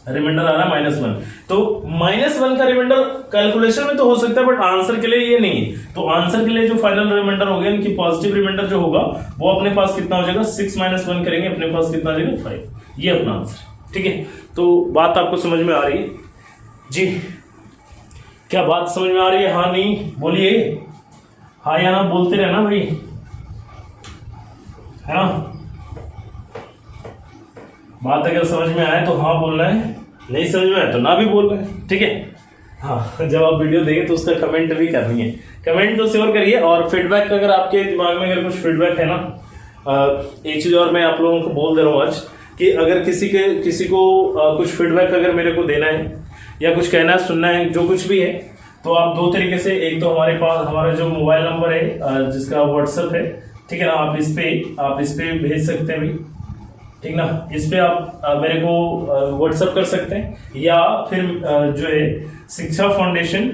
रिमाइंडर आ रहा है -1। तो -1 का रिमाइंडर कैलकुलेशन में तो हो सकता है बट आंसर के लिए ये नहीं है। तो आंसर के लिए जो फाइनल रिमाइंडर हो गया, इनकी पॉजिटिव रिमाइंडर जो होगा वो अपने पास कितना हो जाएगा, 6 - 1 करेंगे अपने पास कितना आ जाएगा 5। ये अपना आंसर। ठीक है, तो बात आपको समझ में आ रही है जी? क्या बात समझ में आ रही है? हाँ नहीं बोलिए, हाँ या ना बोलते रहना भाई, है ना। बात अगर समझ में आए तो हाँ बोलना है, नहीं समझ में आए तो ना भी बोल रहे हैं। ठीक है, हाँ, जब आप वीडियो देखें तो उसका कमेंट भी करनी है, कमेंट तो श्योर करिए। और फीडबैक अगर आपके दिमाग में अगर कुछ फीडबैक है ना, एक चीज और मैं आप लोगों को बोल दे रहा हूँ आज कि अगर किसी को कुछ फीडबैक अगर मेरे को देना है या कुछ कहना है, सुनना है, जो कुछ भी है, तो आप 2 तरीके से, एक तो हमारे पास हमारा जो मोबाइल नंबर है जिसका व्हाट्सएप है, ठीक है ना, आप इस पे भेज सकते हैं भी, ठीक ना। इस पे आप मेरे को व्हाट्सएप कर सकते हैं, या फिर जो है शिक्षा फाउंडेशन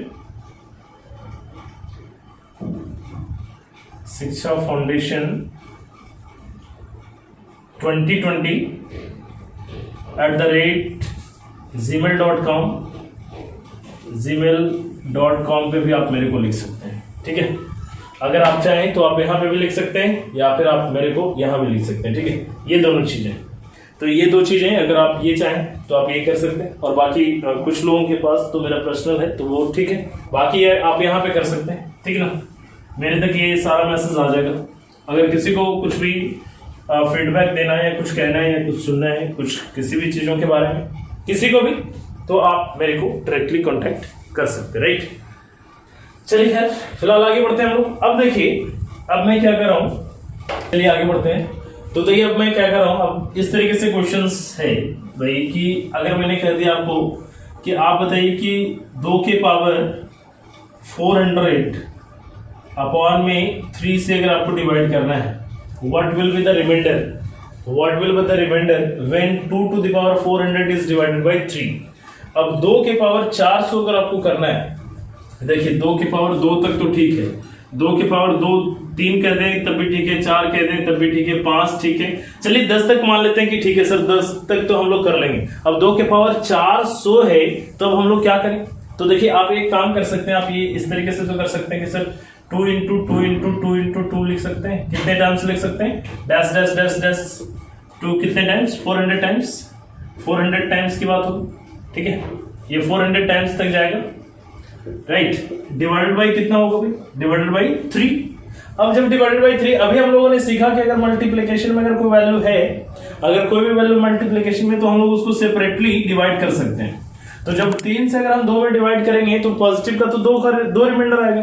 2020@gmail.com पे भी आप मेरे को लिख सकते हैं। ठीक है, अगर आप चाहें तो आप यहाँ पे भी लिख सकते हैं या फिर आप मेरे को यहाँ भी लिख सकते हैं। ठीक है, ये दोनों चीजें। तो ये दो चीजें अगर आप ये चाहें तो आप ये कर सकते हैं, और बाकी कुछ लोगों के पास तो मेरा पर्सनल है तो वो ठीक है, बाकी आप यहाँ पे कर सकते हैं, ठीक है ना। मेरे तक ये सारा मैसेज आ जाएगा। अगर किसी को कुछ भी फीडबैक देना है या कुछ कहना है या कुछ सुनना है, कुछ किसी भी चीज़ों के बारे में किसी को भी, तो आप मेरे को डायरेक्टली कॉन्टैक्ट कर सकते हैं, राइट। चलिए खैर फिलहाल आगे बढ़ते हैं हम लोग। अब देखिए अब मैं क्या कर रहा हूँ, चलिए आगे बढ़ते हैं। तो देखिए अब मैं क्या कर रहा हूँ, अब इस तरीके से क्वेश्चंस है भाई कि अगर मैंने कह दिया आपको कि आप बताइए कि 2 के पावर 400 अपॉन में 3 से अगर आपको डिवाइड करना है, what will be the remainder, what will be the remainder when 2 to the power 400 is divided by 3। अब 2 के पावर 400 अगर आपको करना है, देखिए 2 के पावर 2 तक तो ठीक है, 2 के पावर 2 3 कह दें तब भी ठीक है, 4 कह दें तब भी ठीक है, 5 ठीक है, चलिए 10 तक मान लेते हैं कि ठीक है सर 10 तक तो हम लोग कर लेंगे। अब 2 के पावर 400 है तब हम लोग क्या करें, तो देखिए आप एक काम कर सकते हैं, आप ये इस तरीके से तो कर सकते हैं कि सर 2 इंटू 2 इंटू 2 इंटू 2 लिख सकते हैं। कितने टाइम्स लिख सकते हैं, डैश डैश डैश डैश 2 कितने टाइम्स, 400 टाइम्स, 400 टाइम्स की बात होगी, ठीक है, ये 400 टाइम्स तक जाएगा, राइट। डिवाइडेड बाई कितना होगा भाई, डिवाइडेड बाई 3। अब जब डिवाइडेड बाई 3, अभी हम लोगों ने सीखा कि अगर मल्टीप्लिकेशन में अगर कोई वैल्यू है, अगर कोई भी वैल्यू मल्टीप्लिकेशन में, तो हम लोग उसको सेपरेटली डिवाइड कर सकते हैं। तो जब 3 से अगर हम 2 में डिवाइड करेंगे तो पॉजिटिव का तो 2 रिमाइंडर आएगा।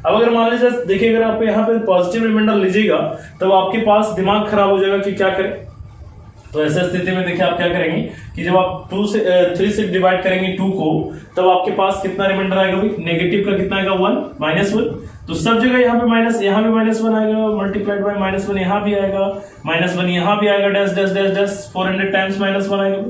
अब अगर मान लीजिए देखिए अगर आप यहाँ पे पॉजिटिव रिमाइंडर लीजिएगा तब आपके पास दिमाग खराब हो जाएगा कि क्या करें। तो ऐसे स्थिति में देखिए आप क्या करेंगे कि जब आप 3 से डिवाइड करेंगे 2 को, तब आपके पास कितना रिमाइंडर आएगा भाई, नेगेटिव का कितना आएगा 1 -1। तो सब जगह यहाँ पे माइनस, यहाँ भी -1 आएगा, मल्टीप्लाइड बाय -1 यहाँ भी आएगा, -1 यहाँ भी आएगा, dash dash dash dash 400 times -1 आएगा,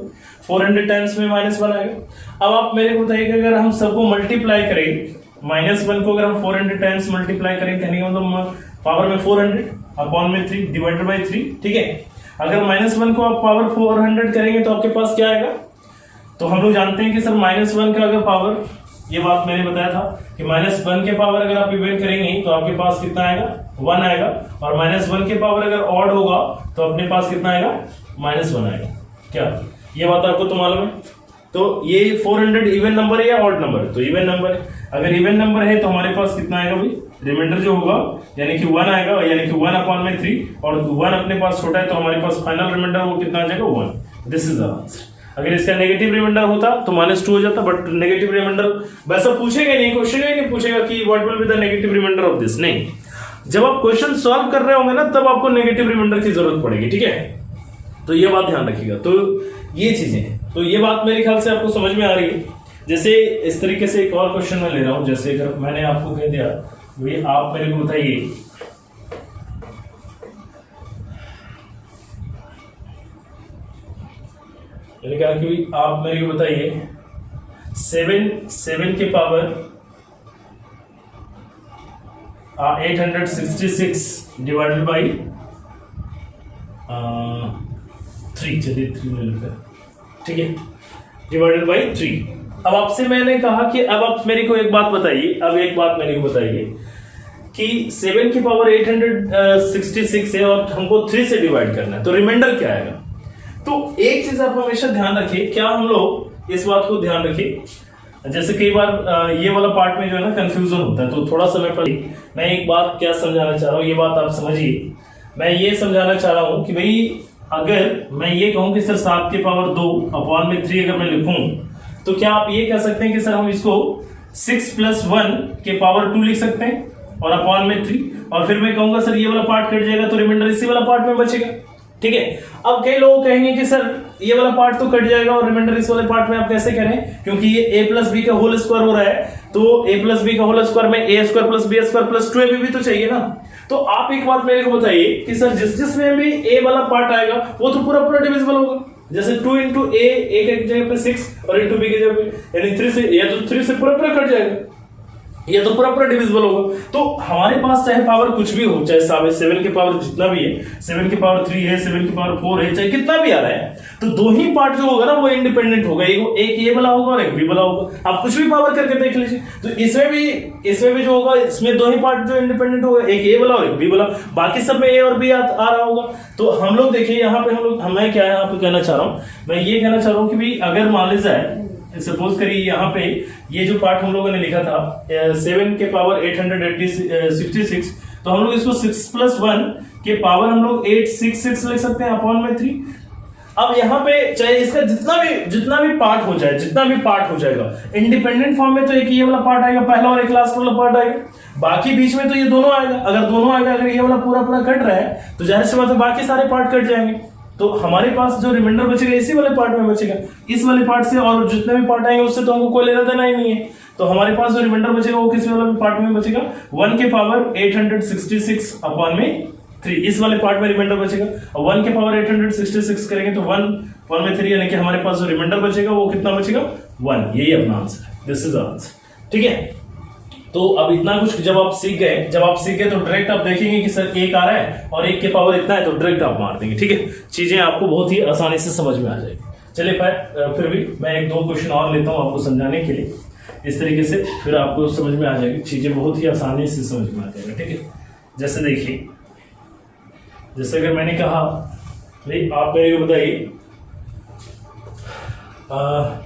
400 टाइम्स में -1 आएगा। अब आप मेरे को बताइए कि अगर हम सबको मल्टीप्लाई करें, -1 को अगर हम 400 टाइम्स मल्टीप्लाई करें, कहने का मतलब पावर में 400 अपॉन में 3 डिवाइडेड बाई 3, ठीक है। अगर -1 को आप पावर 400 करेंगे तो आपके पास क्या आएगा, तो हम लोग जानते हैं कि सर -1 का अगर पावर, ये बात मैंने बताया था कि -1 के पावर अगर आप इवेंट करेंगे तो आपके पास कितना आएगा, 1 आएगा, और -1 के पावर अगर ऑड होगा तो अपने पास कितना आएगा, -1 आएगा। क्या ये बात आपको तो मालूम है। तो ये 400 इवन नंबर है या ऑड नंबर है, तो इवन नंबर है। अगर इवन नंबर है तो हमारे पास कितना आएगा भाई, रिमाइंडर जो होगा यानी कि 1 आएगा, यानी कि 1 अपॉन में 3, और 1 अपने पास छोटा है तो हमारे पास फाइनल रिमाइंडर वो कितना आ जाएगा, 1। This is the answer. अगर इसका नेगेटिव रिमाइंडर होता तो -2 हो जाता, बट नेगेटिव रिमाइंडर वैसा पूछेगा नहीं, क्वेश्चन ही नहीं पूछेगा कि what will be the negative remainder of this, नहीं। जब आप क्वेश्चन सॉल्व कर रहे होंगे ना तब आपको नेगेटिव रिमाइंडर की जरूरत पड़ेगी, ठीक है। तो ये बात ध्यान रखिएगा। तो ये चीजें, तो ये बात मेरे ख्याल से आपको समझ में आ रही है। जैसे इस तरीके से एक और क्वेश्चन मैं ले रहा हूं, जैसे अगर मैंने आपको कह दिया भाई आप मेरे को बताइए मैंने कहा कि आप मेरे को बताइए 7 के पावर 866 डिवाइडेड बाई 3, चलिए 3 ले लेते हैं, ठीक है, डिवाइडेड बाई 3। अब आपसे मैंने कहा कि अब आप मेरे को एक बात बताइए, अब एक बात मेरे को बताइए कि 7 की पावर 866 है और हमको 3 से डिवाइड करना है, तो रिमाइंडर क्या आएगा। तो एक चीज आप हमेशा ध्यान रखिए, क्या हम लोग इस बात को ध्यान रखिए, जैसे कई बार ये वाला पार्ट में जो है ना कंफ्यूजन होता है, तो थोड़ा समय पहले मैं एक बात क्या समझाना चाह रहा हूँ, ये बात आप समझिए। मैं ये समझाना चाह रहा हूँ कि भाई अगर मैं ये कहूँ कि सर 7 के पावर 2 अपॉन में 3 अगर मैं लिखूं, तो क्या आप ये कह सकते हैं कि सर हम इसको 6 + 1 के पावर 2 लिख सकते हैं और अपॉन में 3, और फिर मैं कहूंगा सर ये वाला पार्ट कट जाएगा तो रिमाइंडर इसी वाला पार्ट में बचेगा, ठीक है। अब कई लोग कहेंगे कि सर ये वाला पार्ट तो कट जाएगा और रिमाइंडर इस वाले पार्ट में, आप कैसे कह रहे हैं, क्योंकि ये a + b का होल स्क्वायर हो रहा है, तो a + b का होल स्क्वायर में a² + b² + 2ab भी तो चाहिए ना। तो आप एक बात मेरे को बताइए कि सर जिसमें भी a वाला पार्ट आएगा वो तो पूरा पूरा डिविजिबल होगा, जैसे 2 × a एक जगह पे 6 और × b की जगह पे, यानी 3 से, या तो 3 से पूरा पूरा कट जाएगा, ये तो पूरा पूरा डिविजिबल होगा। तो हमारे पास चाहे पावर कुछ भी हो, चाहे 7 की पावर जितना भी है, 7 की पावर 3 है, 7 की पावर 4 है, चाहे कितना भी आ रहा है, तो दो ही पार्ट जो होगा ना वो इंडिपेंडेंट होगा, एक ये वाला होगा और एक बी वाला होगा। आप कुछ भी पावर करके देख लीजिए। तो इसमें भी जो होगा, इसमें दो ही पार्ट जो इंडिपेंडेंट होगा, एक ए वाला और एक बी वाला, बाकी सब में ए और बी आ रहा होगा। तो हम लोग देखिए यहाँ पे मैं क्या यहाँ पे कहना चाह रहा हूँ, मैं ये कहना चाह रहा हूँ कि भाई अगर मान लीजिए सपोज करिए यहाँ पे ये जो पार्ट हम लोगों ने लिखा था 7 के पावर 866, तो हम लोग इसको 6+1 के पावर हम लोग 866 लिख सकते हैं अपॉन में 3। अब यहाँ पे चाहे इसका जितना भी पार्ट हो जाएगा इंडिपेंडेंट फॉर्म में, तो एक ये वाला पार्ट आएगा पहला और एक लास्ट वाला पार्ट आएगा, बाकी बीच में तो ये दोनों आएगा। अगर ये वाला पूरा कट रहा है तो जाहिर सी बात है बाकी सारे पार्ट कट जाएंगे। तो हमारे पास जो रिमाइंडर बचेगा इसी वाले पार्ट में बचेगा, इस वाले पार्ट से, और जितने भी पार्ट आएंगे उससे तो हमको कोई लेना देना ही नहीं है। तो हमारे पास जो रिमाइंडर बचेगा वो किस वाले पार्ट में बचेगा, 1 के पावर 866 अपॉन में 3, इस वाले पार्ट में रिमाइंडर बचेगा। और 1 के पावर 866 करेंगे तो 1 में 3, यानी कि हमारे पास जो रिमाइंडर बचेगा वो कितना बचेगा, 1। यही अपना आंसर है, दिस इज आंसर। ठीक है, तो अब इतना कुछ जब आप सीख गए तो डायरेक्ट आप देखेंगे कि सर एक आ रहा है और एक के पावर इतना है, तो डायरेक्ट आप मार देंगे। ठीक है, चीजें आपको बहुत ही आसानी से समझ में आ जाएगी। चलिए फिर भी मैं 1-2 क्वेश्चन और लेता हूं आपको समझाने के लिए, इस तरीके से फिर आपको समझ में आ जाएगी, चीजें बहुत ही आसानी से समझ में आ जाएगा। ठीक है, जैसे देखिए, जैसे अगर मैंने कहा भाई आप मेरे को बताइए,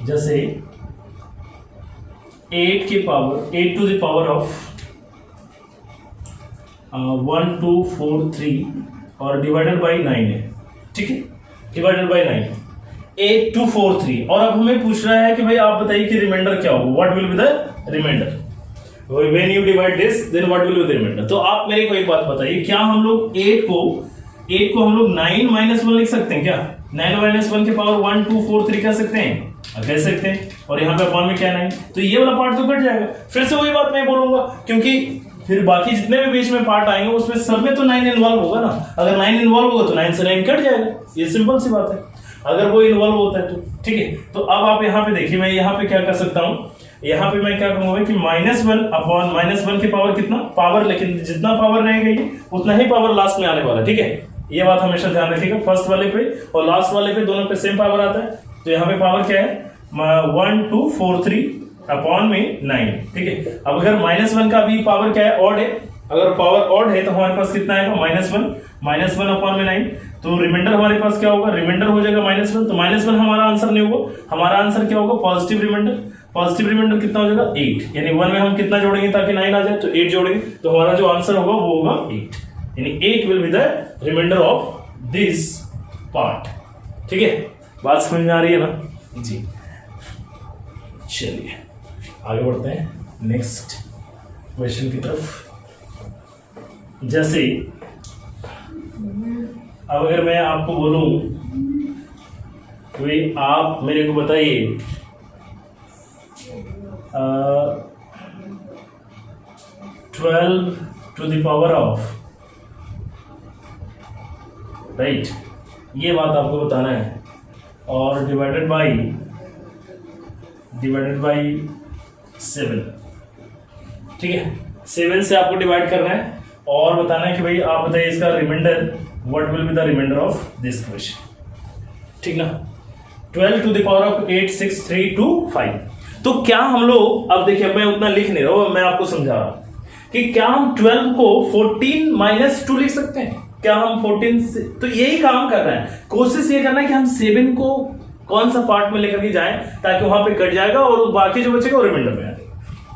जैसे 8 to the power of 1 2 4 3 और डिवाइडेड बाई 9 है। ठीक है, डिवाइडेड बाई 9, 8 2 4 3, और अब हमें पूछ रहा है कि भाई आप बताइए कि रिमाइंडर क्या होगा, what will be the remainder when you divide this, then what will be the remainder. तो आप मेरे को एक बात बताइए, क्या हम लोग 8 को हम लोग 9 - 1 लिख सकते हैं क्या? 9 - 1 के पावर 1 2 4 3 कह सकते हैं, कह सकते हैं। और यहाँ पे अपॉन में क्या 9, तो ये वाला पार्ट तो कट जाएगा। फिर से वही बात मैं बोलूंगा, क्योंकि फिर बाकी जितने भी बीच में पार्ट आएंगे उसमें सब में तो 9 इन्वॉल्व होगा ना। अगर 9 इन्वॉल्व होगा तो 9 से 9 कट जाएगा, ये सिंपल सी बात है, अगर वो इन्वॉल्व होता है तो। ठीक है, तो अब आप यहाँ पे देखिए, मैं यहाँ पे क्या कर सकता हूँ, यहाँ पे मैं क्या करूंगा कि -1 अपॉन -1 के पावर कितना पावर, लेकिन जितना पावर रहेगा उतना ही पावर लास्ट में आने वाला है। ठीक है, ये बात हमेशा ध्यान रखिएगा, फर्स्ट वाले पे और लास्ट वाले पे दोनों पे सेम पावर आता है। तो यहाँ पे पावर क्या है, 1 2 4 3 अपॉन में 9। ठीक है, अब अगर -1 का भी पावर क्या है, ऑड है, अगर पावर ऑड है तो हमारे पास कितना आएगा, -1 अपॉन में 9। तो रिमाइंडर हमारे पास क्या होगा, रिमाइंडर हो जाएगा -1। तो -1 हमारा आंसर नहीं होगा, हमारा आंसर क्या होगा, पॉजिटिव रिमाइंडर। पॉजिटिव रिमाइंडर कितना हो जाएगा, 8, यानी 1 में हम कितना जोड़ेंगे ताकि 9 आ जाए, तो 8 जोड़ेंगे, तो हमारा जो आंसर होगा वो होगा 8, यानी 8 will be the remainder of this part. ठीक है, बात समझ में आ रही है ना जी। चलिए आगे बढ़ते हैं नेक्स्ट क्वेश्चन की तरफ। जैसे अब अगर मैं आपको बोलूं कि आप मेरे को बताइए 12 to the power of, right, ये बात आपको बताना है, और डिवाइडेड बाई 7। ठीक है, 7 से आपको डिवाइड करना है और बताना है कि भाई आप बताइए इसका remainder, what will be the remainder of this question. ठीक ना, 12 to the power of 8 6 3 2 5। तो क्या हम लोग, अब देखिए मैं उतना लिख नहीं रहा हूं, मैं आपको समझा रहा हूं कि क्या हम 12 को 14 - 2 लिख सकते हैं, क्या हम 14 से, तो यही काम कर रहे हैं, कोशिश ये करना है कि हम 7 को कौन सा पार्ट में लेकर के जाएं ताकि वहां पे कट जाएगा और बाकी जो बचेगा वो रिमाइंडर में आ जाएगा।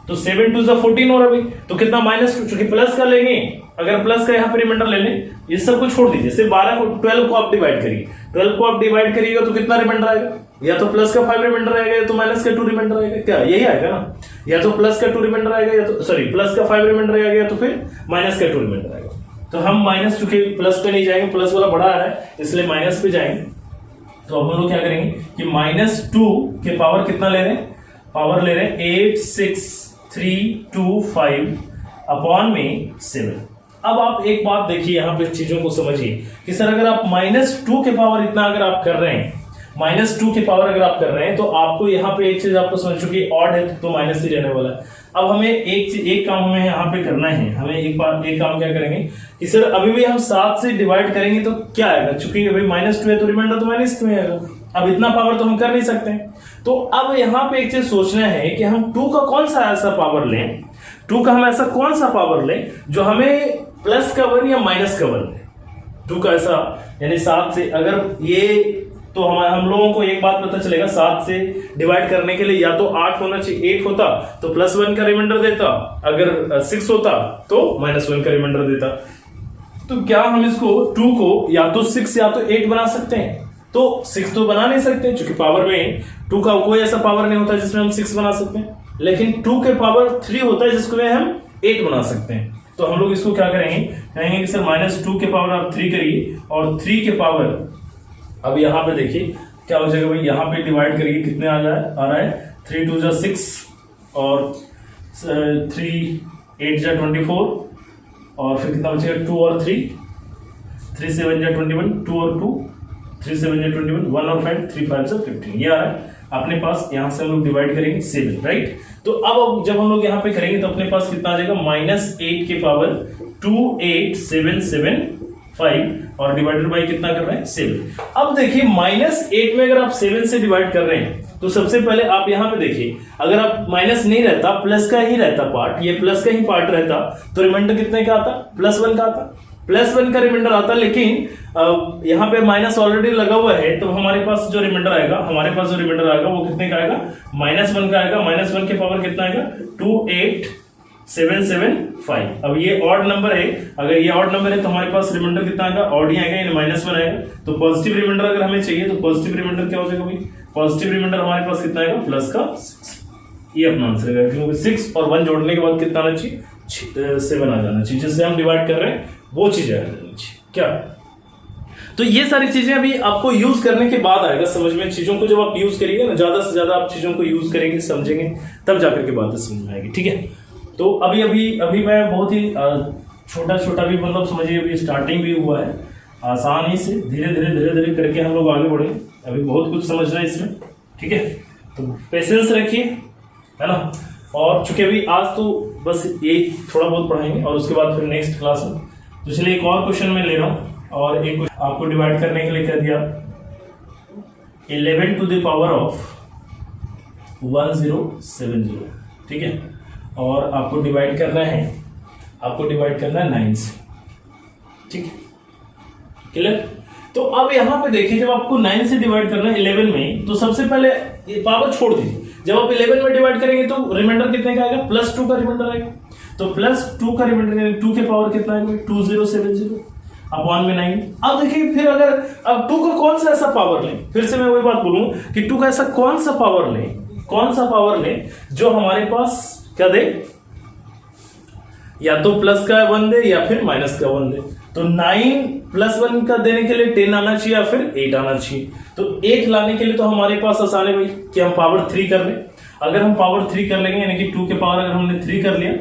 तो 7 2 14 हो रहा है भाई, तो कितना -2, चूंकि प्लस का लेंगे, अगर प्लस का यहाँ पे रिमाइंडर ले लें, ये सब कुछ छोड़ दीजिए, सिर्फ 12 को आप डिवाइड करिए, 12 को आप डिवाइड करिएगा तो कितना रिमाइंडर आएगा, या तो प्लस का 5 रिमाइंडर आएगा या तो माइनस का 2 रिमाइंडर आएगा, क्या यही आएगा ना, या तो प्लस का 2 रिमाइंडर आएगा या तो सॉरी प्लस का 5 रिमाइंडर आएगा या तो फिर माइनस का 2 रिमाइंडर आएगा। तो हम माइनस, चूंकि प्लस पे नहीं जाएंगे, प्लस वाला बड़ा आ रहा है इसलिए माइनस पे जाएंगे। तो अब हम लोग क्या करेंगे कि -2 के पावर कितना ले रहे हैं, पावर ले रहे हैं 8 6 3 2 5 अपॉन में 7। अब आप एक बात देखिए, यहाँ पे चीजों को समझिए कि सर अगर आप -2 के पावर इतना अगर आप कर रहे हैं -2 की पावर अगर आप कर रहे हैं तो आपको यहाँ पे एक चीज आपको समझ चुकी है, ऑड है तो माइनस ही रहने वाला है। अब हमें एक काम हमें यहाँ पे करना है, हमें एक काम क्या करेंगे कि सर अभी भी हम 7 से डिवाइड करेंगे तो क्या आएगा, चूंकि अभी -2 है तो रिमाइंडर तो -2 आएगा। अब इतना पावर तो हम कर नहीं सकते, तो अब यहाँ पे एक चीज सोचना है कि हम 2 का कौन सा ऐसा पावर लें, 2 का हम ऐसा कौन सा पावर लें जो हमें प्लस का 1 या माइनस का 1 दे। 2 का ऐसा यानी 7 से अगर ये तो हम लोगों को एक बात पता चलेगा, 7 से डिवाइड करने के लिए या तो 8 होना चाहिए, 8 होता तो +1 का रिमाइंडर देता, अगर 6 होता तो -1 का रिमाइंडर देता। तो क्या हम इसको 2 को या तो 6 या तो 8 बना सकते हैं? तो 6 तो बना नहीं सकते क्योंकि पावर में 2 का कोई ऐसा पावर नहीं होता जिसमें हम 6 बना सकते हैं, लेकिन 2 के पावर 3 होता है जिसमें हम 8 बना सकते हैं। तो हम लोग इसको क्या करेंगे, कहेंगे कि सर -2 के पावर आप 3 करिए और 3 के पावर, अब यहाँ पे देखिए क्या हो जाएगा भाई, यहाँ पे डिवाइड करिए कितने आ रहा है 3 2 6 और 3 8 24 और फिर कितना बचेगा 2 और 3 7 21 2 और 2 3 7 21 1 और 5 3 5 15 ये आ रहा है अपने पास। यहाँ से हम लोग डिवाइड करेंगे 7, राइट। तो अब जब हम लोग यहाँ पे करेंगे तो अपने पास कितना आ जाएगा -8 के पावर 28775 और डिवाइडेड बाई कितना कर रहे हैं 7। अब देखिए -8 में अगर आप 7 से डिवाइड कर रहे हैं तो सबसे पहले आप यहाँ पे देखिए, अगर आप माइनस नहीं रहता प्लस का ही रहता पार्ट, ये प्लस का ही पार्ट रहता तो रिमाइंडर कितने का आता, +1 का आता, +1 का रिमाइंडर आता। लेकिन यहाँ पे माइनस ऑलरेडी लगा हुआ है तो हमारे पास जो रिमाइंडर आएगा वो कितने का आएगा, -1 का आएगा। -1 के पावर कितना आएगा 28775। अब ये ऑड नंबर है, अगर ये ऑड नंबर है तो हमारे पास रिमाइंडर कितना आएगा, ऑड ही आएगा, यानी -1 आएगा। तो पॉजिटिव रिमाइंडर अगर हमें चाहिए तो पॉजिटिव रिमाइंडर क्या हो जाएगा भाई, पॉजिटिव रिमाइंडर हमारे पास कितना आएगा प्लस का 6। ये अपना आंसर है, क्योंकि 6 और 1 जोड़ने के बाद कितना आना चाहिए 7 आ जाना चाहिए, जिससे हम डिवाइड कर रहे हैं वो चीज आ जानी चाहिए क्या। तो ये सारी चीजें अभी आपको यूज करने के बाद आएगा समझ में, चीजों को जब आप यूज करिएगा ना, ज्यादा से ज्यादा आप चीजों को यूज करेंगे समझेंगे तब जाकर के बातें समझ में आएगी, ठीक है। तो अभी मैं बहुत ही छोटा भी मतलब समझिए अभी स्टार्टिंग भी हुआ है, आसानी से धीरे धीरे करके हम लोग आगे बढ़े, अभी बहुत कुछ समझना है इसमें, ठीक है। तो पेशेंस रखिए, है ना। और चूंकि अभी आज तो बस ये थोड़ा बहुत पढ़ाएंगे और उसके बाद फिर नेक्स्ट क्लास में, तो चलिए एक और क्वेश्चन मैं ले रहा हूँ और एक आपको डिवाइड करने के लिए कह दिया 11 टू द पावर ऑफ 1070, ठीक है। और आपको डिवाइड करना है 9 से, ठीक है, क्लियर। तो अब यहाँ पे देखिए जब आपको 9 से डिवाइड करना है 11 में, तो सबसे पहले ये पावर छोड़ दीजिए, जब आप 11 में डिवाइड करेंगे तो रिमाइंडर कितने का आएगा, +2 का रिमाइंडर आएगा। तो +2 का रिमाइंडर 2 के पावर कितना आएगा 2070 अपॉन में 9। अब देखिए फिर अगर अब 2 का कौन सा ऐसा पावर लें, फिर से मैं वही बात बोलूं कि 2 का ऐसा कौन सा पावर लें जो हमारे पास क्या दे, या तो प्लस का 1 दे या फिर माइनस का 1 दे। तो 9 + 1 का देने के लिए 10 आना चाहिए या फिर 8 आना चाहिए। तो 8 लाने के लिए तो हमारे पास आसान है भाई कि हम पावर 3 कर लें। अगर हम पावर 3 कर लेंगे यानी कि 2 के पावर अगर हमने 3 कर लिया,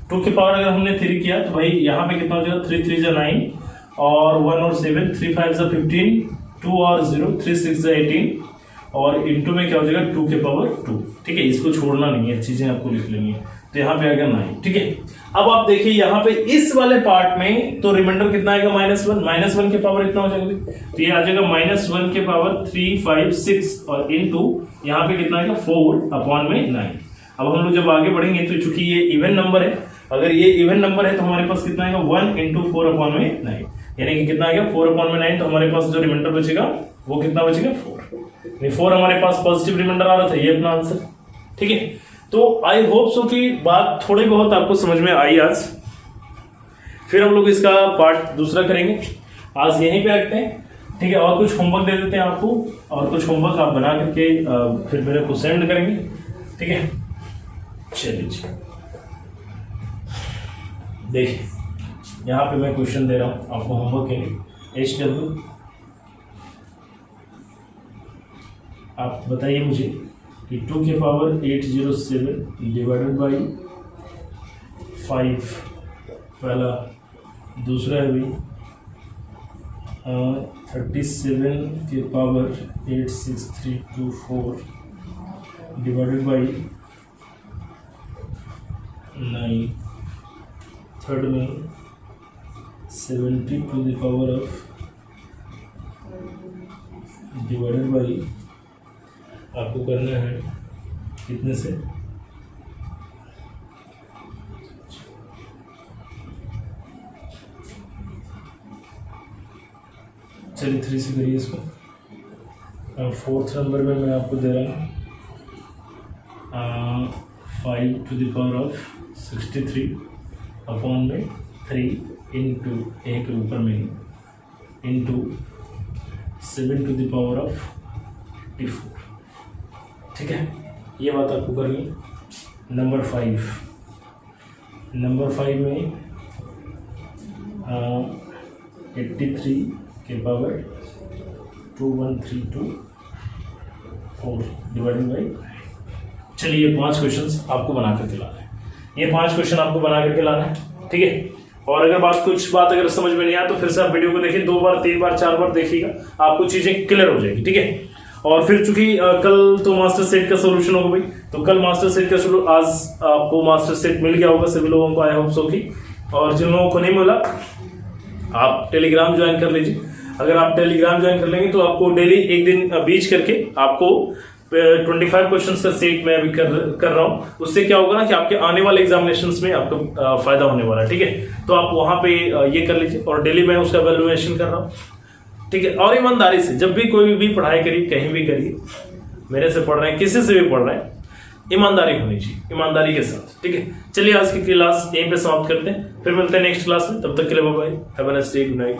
2 के पावर अगर हमने 3 किया तो भाई यहाँ पे कितना हो जाएगा 3 3 9 और 1 और 7 3 5 15 2 और 0 3 6 18 और इंटू में क्या हो जाएगा 2 के पावर 2, ठीक है। इसको छोड़ना नहीं है, चीजें आपको लिख लेनी है। तो यहाँ पे आ गया 9, ठीक है। अब आप देखिए यहाँ पे इस वाले पार्ट में तो रिमाइंडर कितना आएगा -1 के पावर इतना हो जाएगा, तो ये आ जाएगा -1 के पावर 3 5 6 और इंटू यहाँ पे कितना आएगा 4 अपॉन में 9। अब हम लोग जब आगे बढ़ेंगे तो चूंकि ये इवन नंबर है, अगर ये इवन नंबर है तो हमारे पास कितना आएगा 1 × 4 अपॉन में 9, यानी कि कितना आएगा 4 अपॉन में 9। तो हमारे पास जो रिमाइंडर बचेगा वो कितना बचेगा 4। 4 हमारे पास पॉजिटिव रिमाइंडर आ रहा था, ये अपना आंसर, ठीक है। तो आई होप सो कि बात थोड़ी बहुत आपको समझ में आई आज। फिर हम लोग इसका पार्ट दूसरा करेंगे, आज यहीं पे रखते हैं, ठीक है। और कुछ होमवर्क दे देते हैं आपको, और कुछ होमवर्क आप बना करके फिर मेरे को सेंड करेंगे, ठीक है। चलिए देखिए यहाँ पे मैं क्वेश्चन दे रहा हूँ आपको होमवर्क के लिए। HW आप बताइए मुझे कि 2 के पावर 807 डिवाइडेड बाई 5 पहला, दूसरा है भाई 37 के पावर 86324 डिवाइडेड बाई 9, थर्ड में 70 to the power of divided by आपको करना है कितने से, चलिए 3 से करिए इसको। फोर्थ नंबर में मैं आपको दे रहा हूँ 5 to the power of 63 upon में 3 इंटू एक ऊपर में into 7 to the power of 54। ठीक है, ये बात आपको करनी। नंबर 5 में 83 के पावर 21324 डिवाइडेड बाई, चलिए ये 5 क्वेश्चंस आपको बना करके लाना है। ये 5 क्वेश्चन आपको बना करके लाना है, ठीक है। और अगर कुछ बात अगर समझ में नहीं आया तो फिर से आप वीडियो को देखिए, 2 बार 3 बार 4 बार देखिएगा, आपको चीज़ें क्लियर हो जाएगी, ठीक है। और फिर चूंकि कल तो मास्टर सेट का सोल्यूशन होगा भाई, तो कल मास्टर सेट का सोल्यूशन, आज आपको मास्टर सेट मिल गया होगा सभी लोगों को, आई होप सो की। और जिन लोगों को नहीं मिला आप टेलीग्राम ज्वाइन कर लीजिए। अगर आप टेलीग्राम ज्वाइन कर लेंगे तो आपको डेली एक दिन बीच करके आपको 25 क्वेश्चंस का सेट मैं अभी कर रहा हूँ। उससे क्या होगा ना कि आपके आने वाले एग्जामिनेशंस में आपको फायदा होने वाला है, ठीक है। तो आप वहाँ पे ये कर लीजिए, और डेली मैं उसका वैल्यूएशन कर रहा हूँ, ठीक है। और ईमानदारी से जब भी कोई भी पढ़ाई करिए, कहीं भी करिए, मेरे से पढ़ रहे हैं, किसी से भी पढ़ रहे हैं, ईमानदारी होनी चाहिए, ईमानदारी के साथ, ठीक है। चलिए आज की क्लास यहीं पे समाप्त करते हैं, फिर मिलते हैं नेक्स्ट क्लास में। तब तक के लिए bye bye, have a nice day, good night.